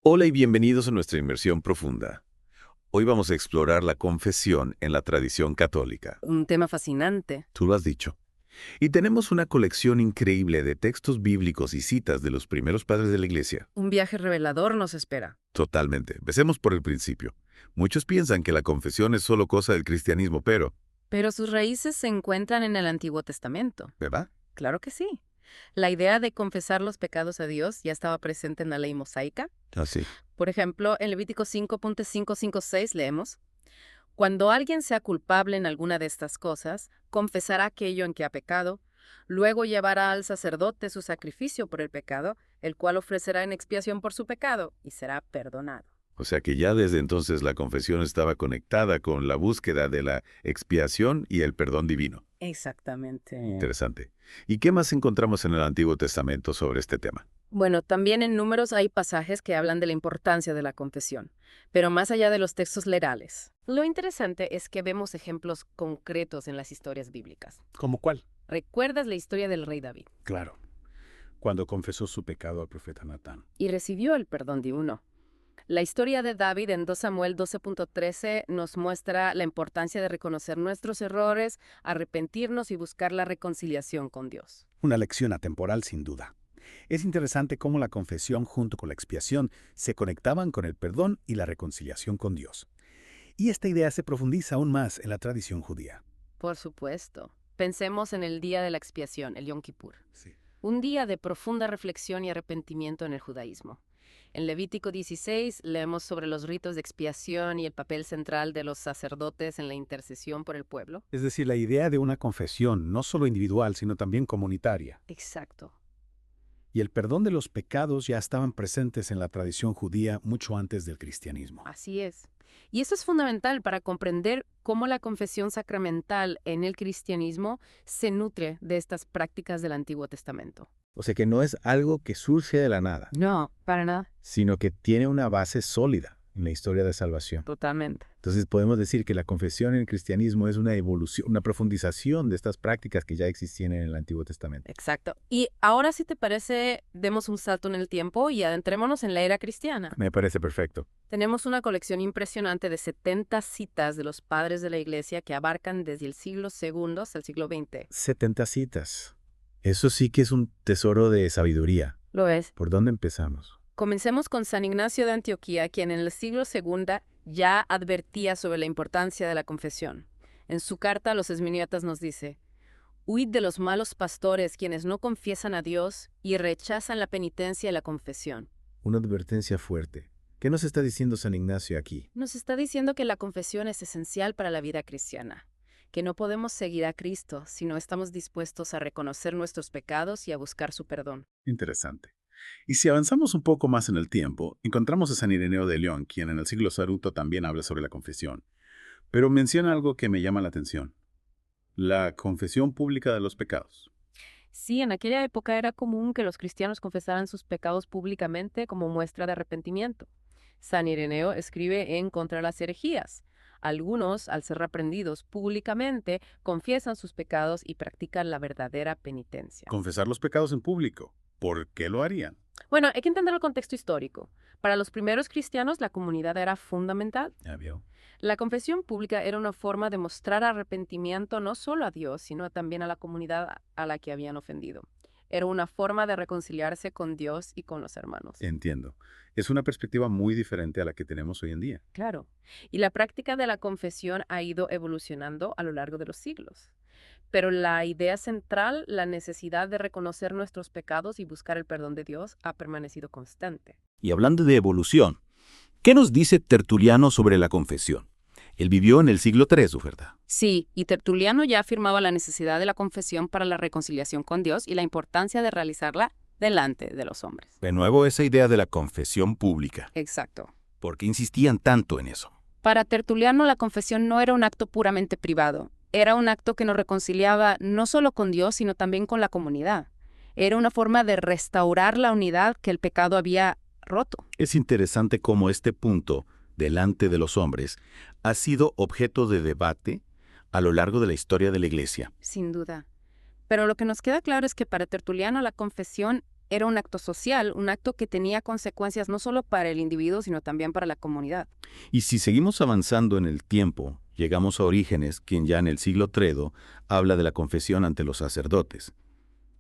Hola y bienvenidos a nuestra inmersión profunda. Hoy vamos a explorar la confesión en la tradición católica. Un tema fascinante. Tú lo has dicho. Y tenemos una colección increíble de textos bíblicos y citas de los primeros padres de la Iglesia. Un viaje revelador nos espera. Totalmente. Empecemos por el principio. Muchos piensan que la confesión es solo cosa del cristianismo, Pero sus raíces se encuentran en el Antiguo Testamento. ¿verdad? Claro que sí. La idea de confesar los pecados a Dios ya estaba presente en la ley mosaica. Así. Por ejemplo, en Levítico 5.556 leemos: Cuando alguien sea culpable en alguna de estas cosas, confesará aquello en que ha pecado, luego llevará al sacerdote su sacrificio por el pecado, el cual ofrecerá en expiación por su pecado, y será perdonado. O sea que ya desde entonces la confesión estaba conectada con la búsqueda de la expiación y el perdón divino. Exactamente. Interesante. ¿Y qué más encontramos en el Antiguo Testamento sobre este tema? Bueno, también en Números hay pasajes que hablan de la importancia de la confesión, pero más allá de los textos literales. Lo interesante es que vemos ejemplos concretos en las historias bíblicas. ¿Cómo cuál? ¿Recuerdas la historia del rey David? Claro, cuando confesó su pecado al profeta Natán. Y recibió el perdón divino. La historia de David en 2 Samuel 12.13 nos muestra la importancia de reconocer nuestros errores, arrepentirnos y buscar la reconciliación con Dios. Una lección atemporal sin duda. Es interesante cómo la confesión junto con la expiación se conectaban con el perdón y la reconciliación con Dios. Y esta idea se profundiza aún más en la tradición judía. Por supuesto. Pensemos en el día de la expiación, el Yom Kippur. Sí. Un día de profunda reflexión y arrepentimiento en el judaísmo. En Levítico 16 leemos sobre los ritos de expiación y el papel central de los sacerdotes en la intercesión por el pueblo. Es decir, la idea de una confesión no solo individual, sino también comunitaria. Exacto. Y el perdón de los pecados ya estaban presentes en la tradición judía mucho antes del cristianismo. Así es. Y eso es fundamental para comprender cómo la confesión sacramental en el cristianismo se nutre de estas prácticas del Antiguo Testamento. O sea que no es algo que surge de la nada, No, para nada. sino que tiene una base sólida en la historia de salvación. Totalmente. Entonces podemos decir que la confesión en el cristianismo es una evolución, una profundización de estas prácticas que ya existían en el Antiguo Testamento. Exacto. Y ahora, si te parece, demos un salto en el tiempo y adentrémonos en la era cristiana. Me parece perfecto. Tenemos una colección impresionante de 70 citas de los padres de la Iglesia que abarcan desde el siglo II hasta el siglo XX. 70 citas. Eso sí que es un tesoro de sabiduría. Lo es. ¿Por dónde empezamos? Comencemos con San Ignacio de Antioquía, quien en el siglo II ya advertía sobre la importancia de la confesión. En su carta a los esminiatas nos dice: Huid de los malos pastores quienes no confiesan a Dios y rechazan la penitencia y la confesión. Una advertencia fuerte. ¿Qué nos está diciendo San Ignacio aquí? Nos está diciendo que la confesión es esencial para la vida cristiana, que no podemos seguir a Cristo si no estamos dispuestos a reconocer nuestros pecados y a buscar su perdón. Interesante. Y si avanzamos un poco más en el tiempo, encontramos a San Ireneo de León, quien en el siglo II también habla sobre la confesión. Pero menciona algo que me llama la atención: la confesión pública de los pecados. Sí, en aquella época era común que los cristianos confesaran sus pecados públicamente como muestra de arrepentimiento. San Ireneo escribe en contra de las herejías. Algunos, al ser reprendidos públicamente, confiesan sus pecados y practican la verdadera penitencia. Confesar los pecados en público. ¿Por qué lo harían? Bueno, hay que entender el contexto histórico. Para los primeros cristianos, la comunidad era fundamental. Ya vio. La confesión pública era una forma de mostrar arrepentimiento no solo a Dios, sino también a la comunidad a la que habían ofendido. Era una forma de reconciliarse con Dios y con los hermanos. Entiendo. Es una perspectiva muy diferente a la que tenemos hoy en día. Claro. Y la práctica de la confesión ha ido evolucionando a lo largo de los siglos. Pero la idea central, la necesidad de reconocer nuestros pecados y buscar el perdón de Dios, ha permanecido constante. Y hablando de evolución, ¿qué nos dice Tertuliano sobre la confesión? Él vivió en el siglo III, ¿verdad? Sí, y Tertuliano ya afirmaba la necesidad de la confesión para la reconciliación con Dios y la importancia de realizarla delante de los hombres. De nuevo esa idea de la confesión pública. Exacto. ¿Por qué insistían tanto en eso? Para Tertuliano, la confesión no era un acto puramente privado. Era un acto que nos reconciliaba no solo con Dios, sino también con la comunidad. Era una forma de restaurar la unidad que el pecado había roto. Es interesante cómo este punto, delante de los hombres, ha sido objeto de debate a lo largo de la historia de la Iglesia. Sin duda. Pero lo que nos queda claro es que para Tertuliano la confesión Era un acto social, un acto que tenía consecuencias no solo para el individuo, sino también para la comunidad. Y si seguimos avanzando en el tiempo, llegamos a Orígenes, quien ya en el siglo III habla de la confesión ante los sacerdotes.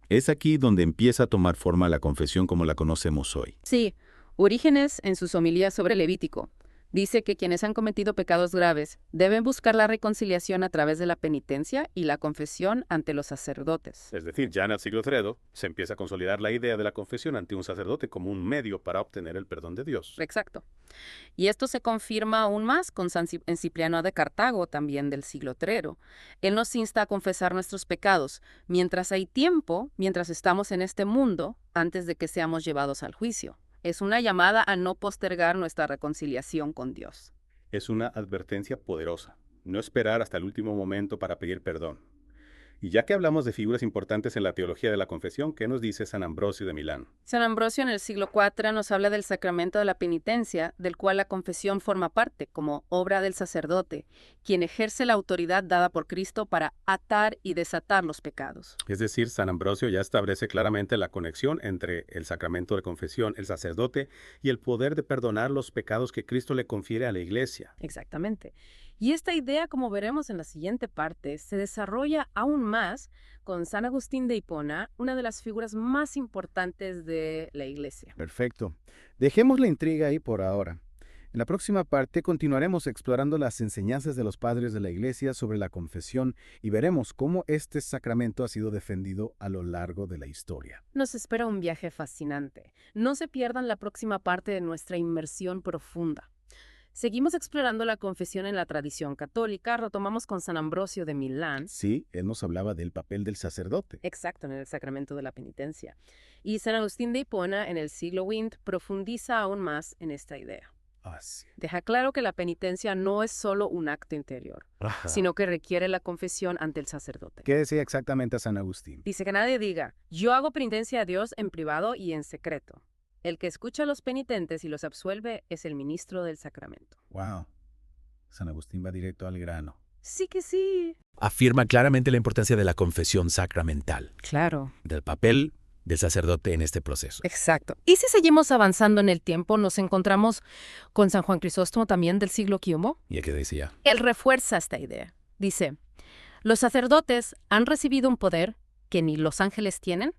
Es aquí donde empieza a tomar forma la confesión como la conocemos hoy. Sí, Orígenes, en sus homilías sobre Levítico, dice que quienes han cometido pecados graves deben buscar la reconciliación a través de la penitencia y la confesión ante los sacerdotes. Es decir, ya en el siglo III se empieza a consolidar la idea de la confesión ante un sacerdote como un medio para obtener el perdón de Dios. Exacto. Y esto se confirma aún más con en Cipriano de Cartago, también del siglo III. Él nos insta a confesar nuestros pecados mientras hay tiempo, mientras estamos en este mundo, antes de que seamos llevados al juicio. Es una llamada a no postergar nuestra reconciliación con Dios. Es una advertencia poderosa. No esperar hasta el último momento para pedir perdón. Y ya que hablamos de figuras importantes en la teología de la confesión, ¿qué nos dice San Ambrosio de Milán? San Ambrosio en el siglo IV nos habla del sacramento de la penitencia, del cual la confesión forma parte, como obra del sacerdote, quien ejerce la autoridad dada por Cristo para atar y desatar los pecados. Es decir, San Ambrosio ya establece claramente la conexión entre el sacramento de confesión, el sacerdote, y el poder de perdonar los pecados que Cristo le confiere a la Iglesia. Exactamente. Y esta idea, como veremos en la siguiente parte, se desarrolla aún más con San Agustín de Hipona, una de las figuras más importantes de la Iglesia. Perfecto. Dejemos la intriga ahí por ahora. En la próxima parte continuaremos explorando las enseñanzas de los padres de la Iglesia sobre la confesión y veremos cómo este sacramento ha sido defendido a lo largo de la historia. Nos espera un viaje fascinante. No se pierdan la próxima parte de nuestra inmersión profunda. Seguimos explorando la confesión en la tradición católica, retomamos con San Ambrosio de Milán. Sí, él nos hablaba del papel del sacerdote. Exacto, en el sacramento de la penitencia. Y San Agustín de Hipona, en el siglo XX, profundiza aún más en esta idea. Así. Deja claro que la penitencia no es solo un acto interior, sino que requiere la confesión ante el sacerdote. ¿Qué decía exactamente San Agustín? Dice que nadie diga, yo hago penitencia a Dios en privado y en secreto. El que escucha a los penitentes y los absuelve es el ministro del sacramento. Wow. San Agustín va directo al grano. Sí que sí. Afirma claramente la importancia de la confesión sacramental, Claro. del papel del sacerdote en este proceso. Exacto. Y si seguimos avanzando en el tiempo, nos encontramos con San Juan Crisóstomo también del siglo V. ¿Y qué decía? Él refuerza esta idea. Dice, los sacerdotes han recibido un poder que ni los ángeles tienen.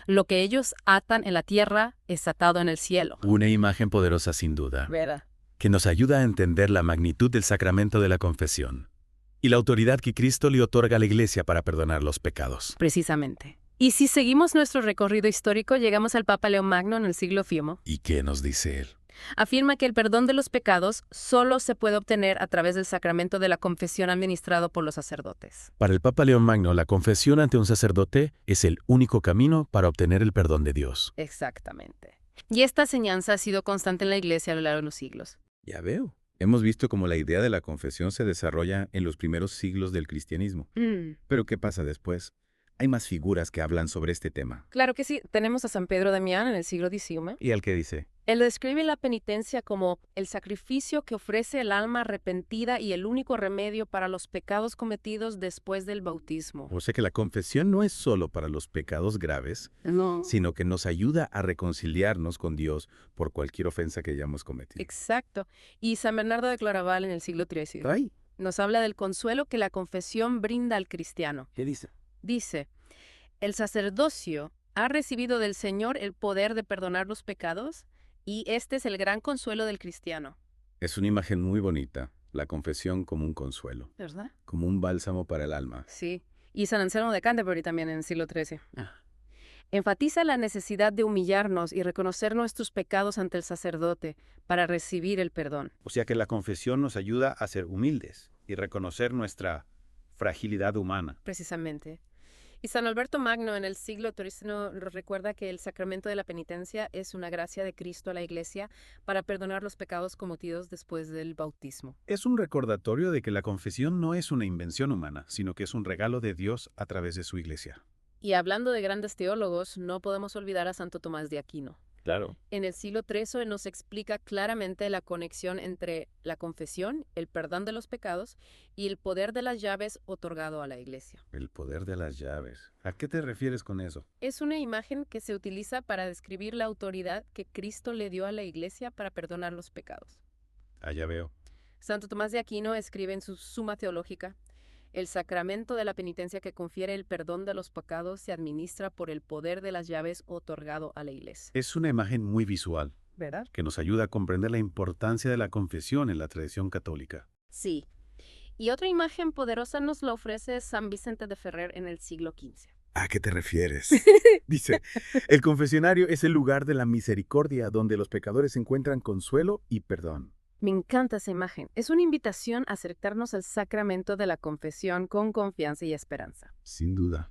Lo que ellos atan en la tierra es atado en el cielo. Una imagen poderosa sin duda, ¿Verdad? que nos ayuda a entender la magnitud del sacramento de la confesión y la autoridad que Cristo le otorga a la Iglesia para perdonar los pecados. Precisamente. Y si seguimos nuestro recorrido histórico, llegamos al Papa León Magno en el siglo V. ¿Y qué nos dice él? Afirma que el perdón de los pecados solo se puede obtener a través del sacramento de la confesión administrado por los sacerdotes. Para el Papa León Magno, la confesión ante un sacerdote es el único camino para obtener el perdón de Dios. Exactamente. Y esta enseñanza ha sido constante en la Iglesia a lo largo de los siglos. Ya veo. Hemos visto cómo la idea de la confesión se desarrolla en los primeros siglos del cristianismo. Pero ¿qué pasa después? Hay más figuras que hablan sobre este tema. Claro que sí. Tenemos a San Pedro Damián en el siglo X. ¿Y el que dice? Él describe la penitencia como el sacrificio que ofrece el alma arrepentida y el único remedio para los pecados cometidos después del bautismo. O sea que la confesión no es solo para los pecados graves, No. sino que nos ayuda a reconciliarnos con Dios por cualquier ofensa que hayamos cometido. Exacto. Y San Bernardo de Claraval en el siglo XIII Ay, nos habla del consuelo que la confesión brinda al cristiano. ¿qué dice? Dice, el sacerdocio ha recibido del Señor el poder de perdonar los pecados y este es el gran consuelo del cristiano. Es una imagen muy bonita, la confesión como un consuelo, ¿Verdad? como un bálsamo para el alma. Sí. Y San Anselmo de Canterbury también en el siglo XIII. Enfatiza la necesidad de humillarnos y reconocer nuestros pecados ante el sacerdote para recibir el perdón. O sea que la confesión nos ayuda a ser humildes y reconocer nuestra fragilidad humana. Precisamente. Y San Alberto Magno en el siglo XIII nos recuerda que el sacramento de la penitencia es una gracia de Cristo a la Iglesia para perdonar los pecados cometidos después del bautismo. Es un recordatorio de que la confesión no es una invención humana, sino que es un regalo de Dios a través de su Iglesia. Y hablando de grandes teólogos, no podemos olvidar a Santo Tomás de Aquino. Claro. En el siglo XIII nos explica claramente la conexión entre la confesión, el perdón de los pecados y el poder de las llaves otorgado a la Iglesia. El poder de las llaves. ¿A qué te refieres con eso? Es una imagen que se utiliza para describir la autoridad que Cristo le dio a la Iglesia para perdonar los pecados. Ya veo. Santo Tomás de Aquino escribe en su Suma Teológica: el sacramento de la penitencia que confiere el perdón de los pecados se administra por el poder de las llaves otorgado a la Iglesia. Es una imagen muy visual, ¿Verdad? que nos ayuda a comprender la importancia de la confesión en la tradición católica. Sí. Y otra imagen poderosa nos la ofrece San Vicente de Ferrer en el siglo XV. ¿A qué te refieres? Dice, el confesionario es el lugar de la misericordia donde los pecadores encuentran consuelo y perdón. Me encanta esa imagen. Es una invitación a acercarnos al sacramento de la confesión con confianza y esperanza. Sin duda.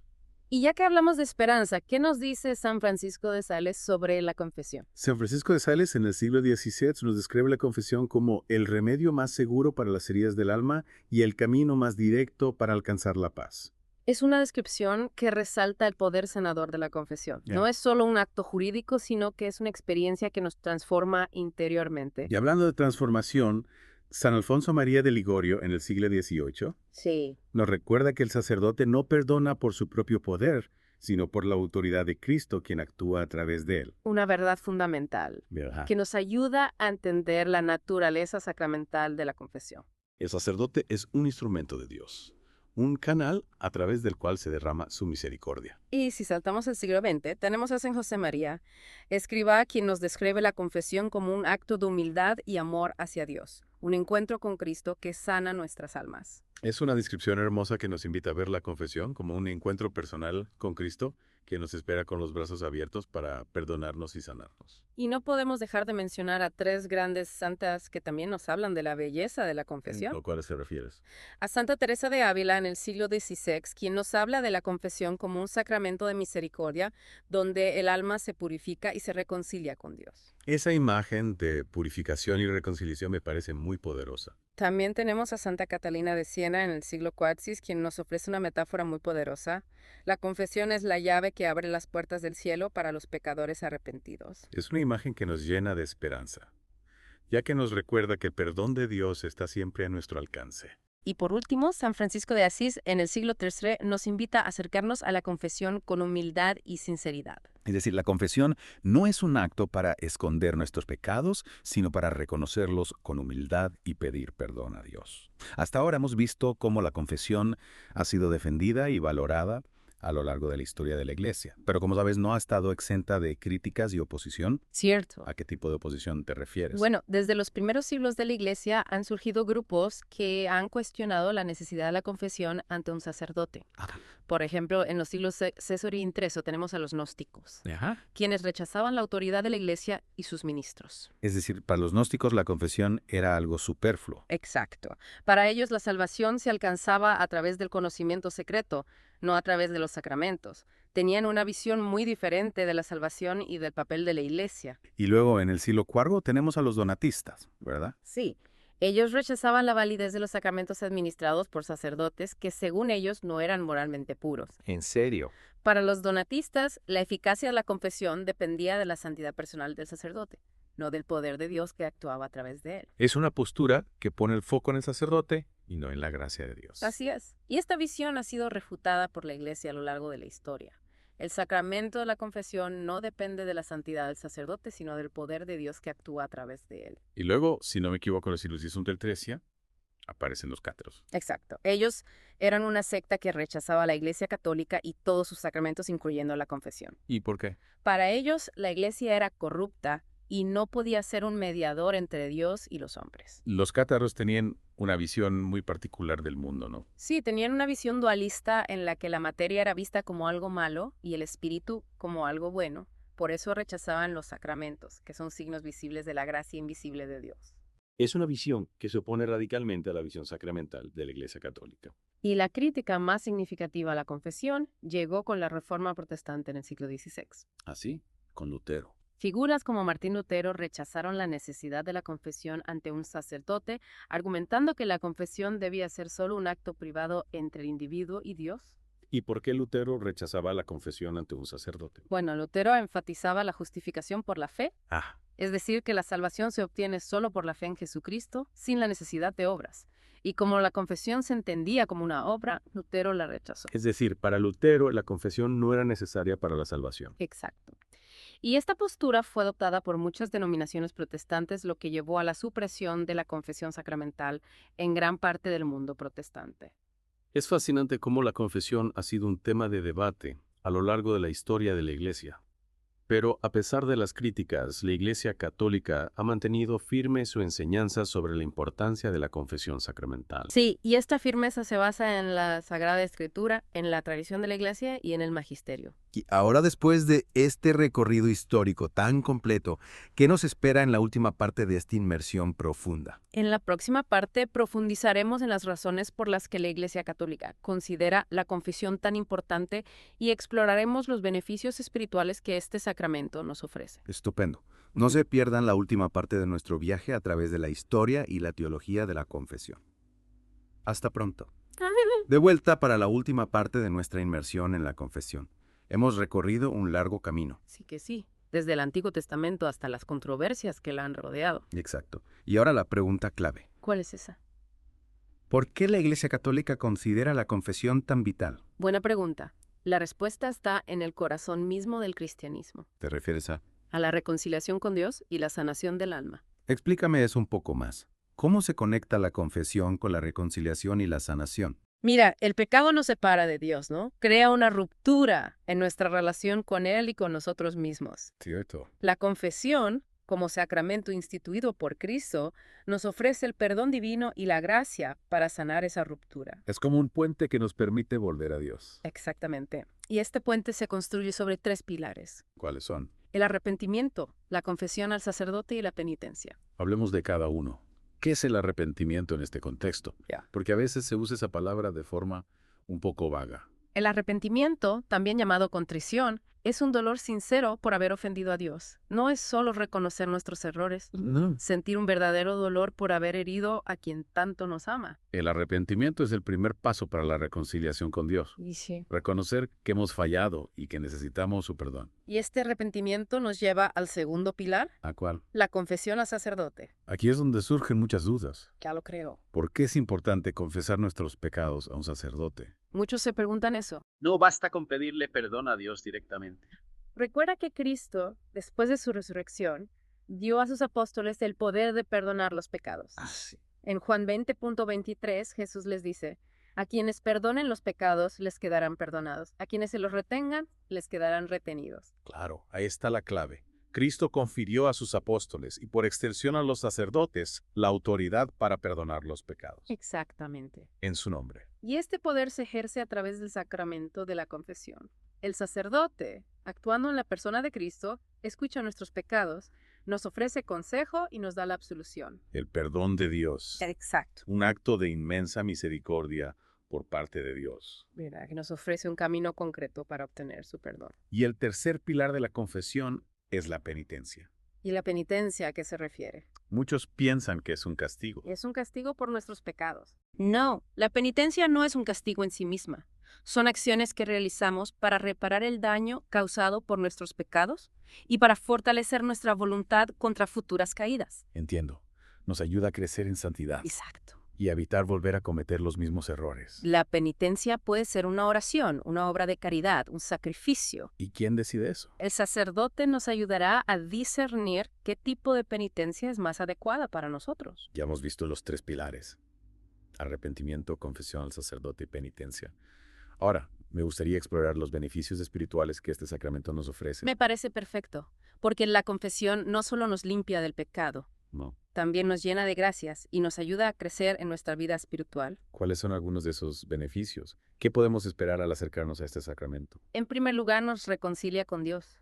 Y ya que hablamos de esperanza, ¿qué nos dice San Francisco de Sales sobre la confesión? San Francisco de Sales en el siglo XVII nos describe la confesión como el remedio más seguro para las heridas del alma y el camino más directo para alcanzar la paz. Es una descripción que resalta el poder sanador de la confesión. Ya. No es solo un acto jurídico, sino que es una experiencia que nos transforma interiormente. Y hablando de transformación, San Alfonso María de Ligorio en el siglo XVIII Sí. nos recuerda que el sacerdote no perdona por su propio poder, sino por la autoridad de Cristo quien actúa a través de él. Una verdad fundamental ¿Verdad? que nos ayuda a entender la naturaleza sacramental de la confesión. El sacerdote es un instrumento de Dios, un canal a través del cual se derrama su misericordia. Y si saltamos al siglo XX, tenemos a San José María, escriba, quien nos describe la confesión como un acto de humildad y amor hacia Dios, un encuentro con Cristo que sana nuestras almas. Es una descripción hermosa que nos invita a ver la confesión como un encuentro personal con Cristo que nos espera con los brazos abiertos para perdonarnos y sanarnos. Y no podemos dejar de mencionar a tres grandes santas que también nos hablan de la belleza de la confesión. ¿A cuáles te refieres? A Santa Teresa de Ávila en el siglo XVI, quien nos habla de la confesión como un sacramento de misericordia donde el alma se purifica y se reconcilia con Dios. Esa imagen de purificación y reconciliación me parece muy poderosa. También tenemos a Santa Catalina de Siena en el siglo IV, quien nos ofrece una metáfora muy poderosa. La confesión es la llave que abre las puertas del cielo para los pecadores arrepentidos. Es una imagen que nos llena de esperanza, ya que nos recuerda que el perdón de Dios está siempre a nuestro alcance. Y por último, San Francisco de Asís en el siglo III nos invita a acercarnos a la confesión con humildad y sinceridad. Es decir, la confesión no es un acto para esconder nuestros pecados, sino para reconocerlos con humildad y pedir perdón a Dios. Hasta ahora hemos visto cómo la confesión ha sido defendida y valorada a lo largo de la historia de la Iglesia. Pero como sabes, no ha estado exenta de críticas y oposición. Cierto. ¿A qué tipo de oposición te refieres? Bueno, desde los primeros siglos de la Iglesia han surgido grupos que han cuestionado la necesidad de la confesión ante un sacerdote. Por ejemplo, en los siglos César y Intreso tenemos a los gnósticos, quienes rechazaban la autoridad de la Iglesia y sus ministros. Es decir, para los gnósticos la confesión era algo superfluo. Exacto. Para ellos la salvación se alcanzaba a través del conocimiento secreto, no a través de los sacramentos. Tenían una visión muy diferente de la salvación y del papel de la Iglesia. Y luego en el siglo IV tenemos a los donatistas, ¿verdad? Sí. Ellos rechazaban la validez de los sacramentos administrados por sacerdotes que, según ellos, no eran moralmente puros. ¿En serio? Para los donatistas, la eficacia de la confesión dependía de la santidad personal del sacerdote, no del poder de Dios que actuaba a través de él. Es una postura que pone el foco en el sacerdote y no en la gracia de Dios. Así es. Y esta visión ha sido refutada por la Iglesia a lo largo de la historia. El sacramento de la confesión no depende de la santidad del sacerdote, sino del poder de Dios que actúa a través de él. Y luego, si no me equivoco, en los siglos XI del XIII, aparecen los cátaros. Exacto. Ellos eran una secta que rechazaba a la Iglesia católica y todos sus sacramentos, incluyendo la confesión. ¿Y por qué? Para ellos, la Iglesia era corrupta y no podía ser un mediador entre Dios y los hombres. Los cátaros tenían una visión muy particular del mundo, ¿no? Sí, tenían una visión dualista en la que la materia era vista como algo malo y el espíritu como algo bueno. Por eso rechazaban los sacramentos, que son signos visibles de la gracia invisible de Dios. Es una visión que se opone radicalmente a la visión sacramental de la Iglesia Católica. Y la crítica más significativa a la confesión llegó con la Reforma Protestante en el siglo XVI. Así, con Lutero. Figuras como Martín Lutero rechazaron la necesidad de la confesión ante un sacerdote, argumentando que la confesión debía ser solo un acto privado entre el individuo y Dios. ¿Y por qué Lutero rechazaba la confesión ante un sacerdote? Bueno, Lutero enfatizaba la justificación por la fe, Ah, es decir, que la salvación se obtiene solo por la fe en Jesucristo, sin la necesidad de obras. Y como la confesión se entendía como una obra, Lutero la rechazó. es decir, para Lutero la confesión no era necesaria para la salvación. Exacto. Y esta postura fue adoptada por muchas denominaciones protestantes, lo que llevó a la supresión de la confesión sacramental en gran parte del mundo protestante. Es fascinante cómo la confesión ha sido un tema de debate a lo largo de la historia de la Iglesia. Pero a pesar de las críticas, la Iglesia Católica ha mantenido firme su enseñanza sobre la importancia de la confesión sacramental. Sí, y esta firmeza se basa en la Sagrada Escritura, en la tradición de la Iglesia y en el magisterio. Y ahora, después de este recorrido histórico tan completo, ¿qué nos espera en la última parte de esta inmersión profunda? En la próxima parte profundizaremos en las razones por las que la Iglesia Católica considera la confesión tan importante y exploraremos los beneficios espirituales que este sacramento nos ofrece. Estupendo. No se pierdan la última parte de nuestro viaje a través de la historia y la teología de la confesión. Hasta pronto. De vuelta para la última parte de nuestra inmersión en la confesión. Hemos recorrido un largo camino. Sí que sí, desde el Antiguo Testamento hasta las controversias que la han rodeado. Exacto. Y ahora la pregunta clave. ¿Cuál es esa? ¿Por qué la Iglesia Católica considera la confesión tan vital? Buena pregunta. La respuesta está en el corazón mismo del cristianismo, ¿Te refieres a? a la reconciliación con Dios y la sanación del alma. Explícame eso un poco más. ¿Cómo se conecta la confesión con la reconciliación y la sanación? Mira, el pecado nos separa de Dios, ¿no? Crea una ruptura en nuestra relación con Él y con nosotros mismos. Cierto. La confesión, como sacramento instituido por Cristo, nos ofrece el perdón divino y la gracia para sanar esa ruptura. Es como un puente que nos permite volver a Dios. Exactamente. Y este puente se construye sobre 3 pilares. ¿Cuáles son? El arrepentimiento, la confesión al sacerdote y la penitencia. Hablemos de cada uno. ¿Qué es el arrepentimiento en este contexto? Ya. Porque a veces se usa esa palabra de forma un poco vaga. El arrepentimiento, también llamado contrición, es un dolor sincero por haber ofendido a Dios. No es solo reconocer nuestros errores, No. sentir un verdadero dolor por haber herido a quien tanto nos ama. El arrepentimiento es el primer paso para la reconciliación con Dios. Y sí. Reconocer que hemos fallado y que necesitamos su perdón. Y este arrepentimiento nos lleva al segundo pilar, ¿A cuál? la confesión al sacerdote. Aquí es donde surgen muchas dudas. Ya lo creo. ¿Por qué es importante confesar nuestros pecados a un sacerdote? Muchos se preguntan eso. No basta con pedirle perdón a Dios directamente. Recuerda que Cristo, después de su resurrección, dio a sus apóstoles el poder de perdonar los pecados. Sí. En Juan 20.23, Jesús les dice, a quienes perdonen los pecados les quedarán perdonados, a quienes se los retengan les quedarán retenidos. Claro, ahí está la clave. Cristo confirió a sus apóstoles y por extensión a los sacerdotes la autoridad para perdonar los pecados. Exactamente. En su nombre. Y este poder se ejerce a través del sacramento de la confesión. El sacerdote, actuando en la persona de Cristo, escucha nuestros pecados, nos ofrece consejo y nos da la absolución. El perdón de Dios. Exacto. Un acto de inmensa misericordia por parte de Dios. Mira, que nos ofrece un camino concreto para obtener su perdón. Y el tercer pilar de la confesión es la penitencia. ¿Y la penitencia a qué se refiere? Muchos piensan que es un castigo. Es un castigo por nuestros pecados. No, la penitencia no es un castigo en sí misma. Son acciones que realizamos para reparar el daño causado por nuestros pecados y para fortalecer nuestra voluntad contra futuras caídas. Entiendo. Nos ayuda a crecer en santidad Exacto. y a evitar volver a cometer los mismos errores. La penitencia puede ser una oración, una obra de caridad, un sacrificio. ¿Y quién decide eso? El sacerdote nos ayudará a discernir qué tipo de penitencia es más adecuada para nosotros. Ya hemos visto los 3 pilares. Arrepentimiento, confesión al sacerdote y penitencia. Ahora, me gustaría explorar los beneficios espirituales que este sacramento nos ofrece. Me parece perfecto, porque la confesión no solo nos limpia del pecado, ¿No? también nos llena de gracias y nos ayuda a crecer en nuestra vida espiritual. ¿Cuáles son algunos de esos beneficios? ¿Qué podemos esperar al acercarnos a este sacramento? En primer lugar, nos reconcilia con Dios.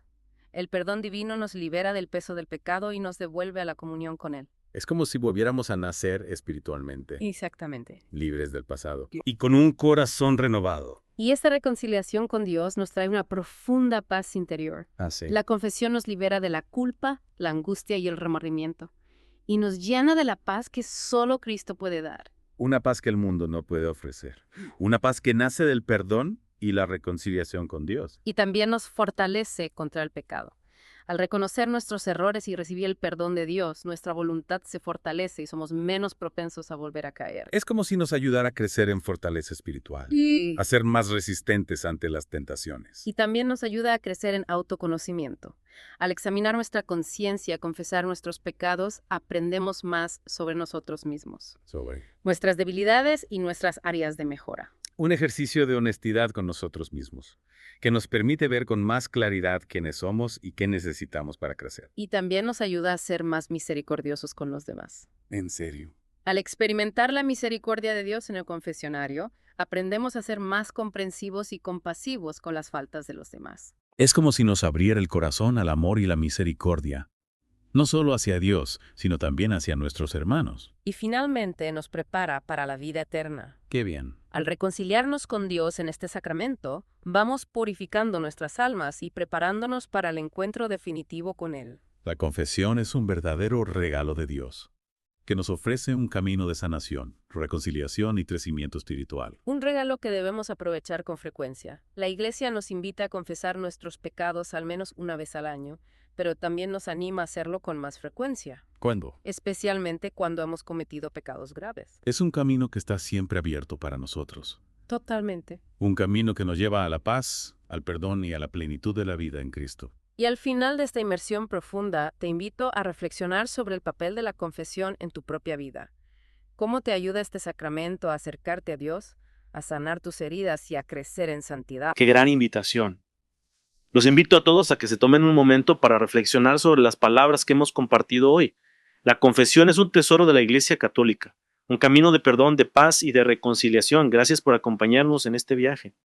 El perdón divino nos libera del peso del pecado y nos devuelve a la comunión con Él. Es como si volviéramos a nacer espiritualmente, Exactamente. libres del pasado. Y con un corazón renovado. Y esta reconciliación con Dios nos trae una profunda paz interior. Así. La confesión nos libera de la culpa, la angustia y el remordimiento, y nos llena de la paz que solo Cristo puede dar. Una paz que el mundo no puede ofrecer. Una paz que nace del perdón y y la reconciliación con Dios. Y también nos fortalece contra el pecado. Al reconocer nuestros errores y recibir el perdón de Dios, nuestra voluntad se fortalece y somos menos propensos a volver a caer. Es como si nos ayudara a crecer en fortaleza espiritual, a ser más resistentes ante las tentaciones. Y también nos ayuda a crecer en autoconocimiento. Al examinar nuestra conciencia, confesar nuestros pecados, aprendemos más sobre nosotros mismos, nuestras debilidades y nuestras áreas de mejora. Un ejercicio de honestidad con nosotros mismos, que nos permite ver con más claridad quiénes somos y qué necesitamos para crecer. Y también nos ayuda a ser más misericordiosos con los demás. ¿En serio? Al experimentar la misericordia de Dios en el confesionario, aprendemos a ser más comprensivos y compasivos con las faltas de los demás. Es como si nos abriera el corazón al amor y la misericordia, no solo hacia Dios, sino también hacia nuestros hermanos. Y finalmente nos prepara para la vida eterna. ¡Qué bien! Al reconciliarnos con Dios en este sacramento, vamos purificando nuestras almas y preparándonos para el encuentro definitivo con Él. La confesión es un verdadero regalo de Dios, que nos ofrece un camino de sanación, reconciliación y crecimiento espiritual. Un regalo que debemos aprovechar con frecuencia. La Iglesia nos invita a confesar nuestros pecados al menos una vez al año, pero también nos anima a hacerlo con más frecuencia. ¿Cuándo? Especialmente cuando hemos cometido pecados graves. Es un camino que está siempre abierto para nosotros. Totalmente. Un camino que nos lleva a la paz, al perdón y a la plenitud de la vida en Cristo. Y al final de esta inmersión profunda, te invito a reflexionar sobre el papel de la confesión en tu propia vida. ¿Cómo te ayuda este sacramento a acercarte a Dios, a sanar tus heridas y a crecer en santidad? ¡Qué gran invitación! Los invito a todos a que se tomen un momento para reflexionar sobre las palabras que hemos compartido hoy. La confesión es un tesoro de la Iglesia Católica, un camino de perdón, de paz y de reconciliación. Gracias por acompañarnos en este viaje.